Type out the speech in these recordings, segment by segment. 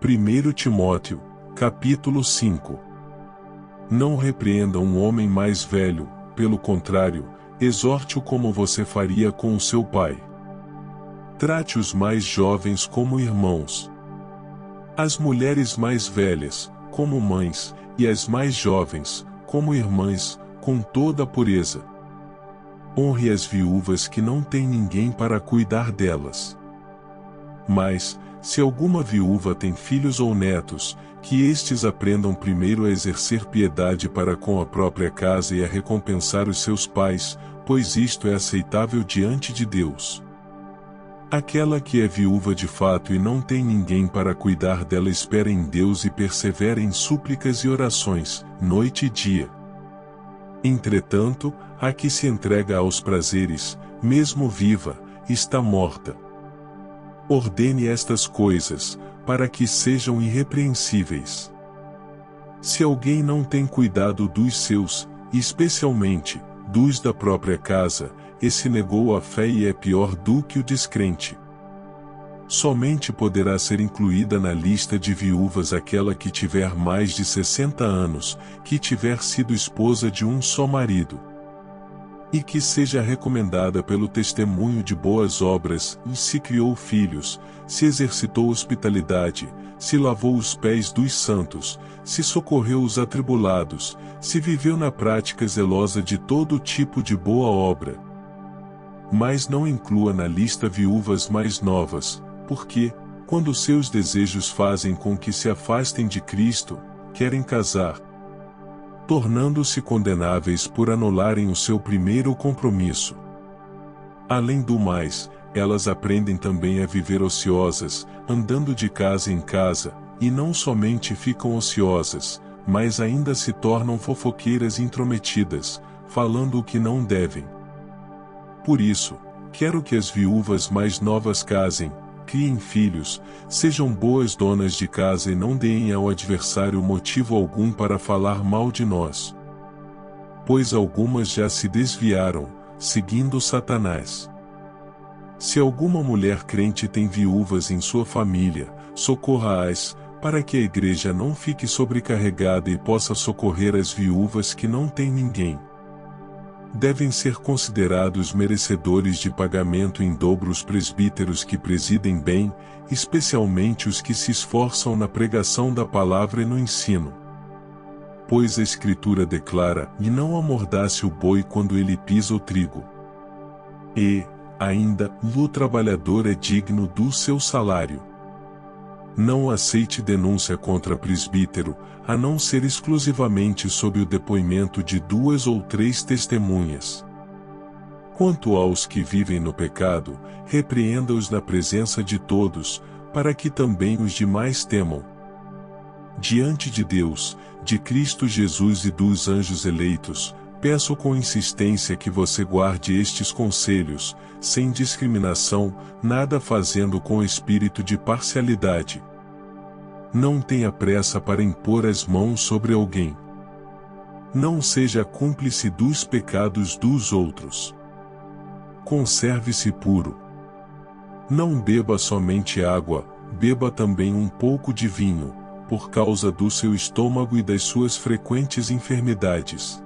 1 Timóteo, capítulo 5. Não repreenda um homem mais velho, pelo contrário, exorte-o como você faria com o seu pai. Trate os mais jovens como irmãos. As mulheres mais velhas, como mães, e as mais jovens, como irmãs, com toda a pureza. Honre as viúvas que não têm ninguém para cuidar delas. Mas, se alguma viúva tem filhos ou netos, que estes aprendam primeiro a exercer piedade para com a própria casa e a recompensar os seus pais, pois isto é aceitável diante de Deus. Aquela que é viúva de fato e não tem ninguém para cuidar dela espera em Deus e persevera em súplicas e orações, noite e dia. Entretanto, a que se entrega aos prazeres, mesmo viva, está morta. Ordene estas coisas, para que sejam irrepreensíveis. Se alguém não tem cuidado dos seus, especialmente, dos da própria casa, esse negou a fé e é pior do que o descrente. Somente poderá ser incluída na lista de viúvas aquela que tiver mais de 60 anos, que tiver sido esposa de um só marido. E que seja recomendada pelo testemunho de boas obras, se criou filhos, se exercitou hospitalidade, se lavou os pés dos santos, se socorreu os atribulados, se viveu na prática zelosa de todo tipo de boa obra. Mas não inclua na lista viúvas mais novas, porque, quando seus desejos fazem com que se afastem de Cristo, querem casar, tornando-se condenáveis por anularem o seu primeiro compromisso. Além do mais, elas aprendem também a viver ociosas, andando de casa em casa, e não somente ficam ociosas, mas ainda se tornam fofoqueiras intrometidas, falando o que não devem. Por isso, quero que as viúvas mais novas casem, criem filhos, sejam boas donas de casa e não deem ao adversário motivo algum para falar mal de nós. Pois algumas já se desviaram, seguindo Satanás. Se alguma mulher crente tem viúvas em sua família, socorra-as, para que a igreja não fique sobrecarregada e possa socorrer as viúvas que não têm ninguém. Devem ser considerados merecedores de pagamento em dobro os presbíteros que presidem bem, especialmente os que se esforçam na pregação da palavra e no ensino. Pois a Escritura declara: "E não amordace o boi quando ele pisa o trigo." E, ainda, o trabalhador é digno do seu salário. Não aceite denúncia contra presbítero, a não ser exclusivamente sob o depoimento de 2 ou 3 testemunhas. Quanto aos que vivem no pecado, repreenda-os na presença de todos, para que também os demais temam. Diante de Deus, de Cristo Jesus e dos anjos eleitos, peço com insistência que você guarde estes conselhos, sem discriminação, nada fazendo com espírito de parcialidade. Não tenha pressa para impor as mãos sobre alguém. Não seja cúmplice dos pecados dos outros. Conserve-se puro. Não beba somente água, beba também um pouco de vinho, por causa do seu estômago e das suas frequentes enfermidades.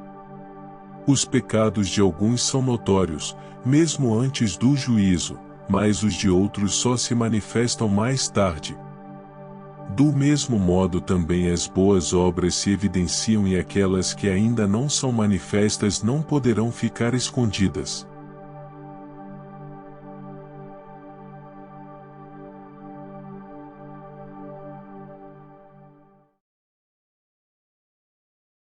Os pecados de alguns são notórios, mesmo antes do juízo, mas os de outros só se manifestam mais tarde. Do mesmo modo também as boas obras se evidenciam e aquelas que ainda não são manifestas não poderão ficar escondidas.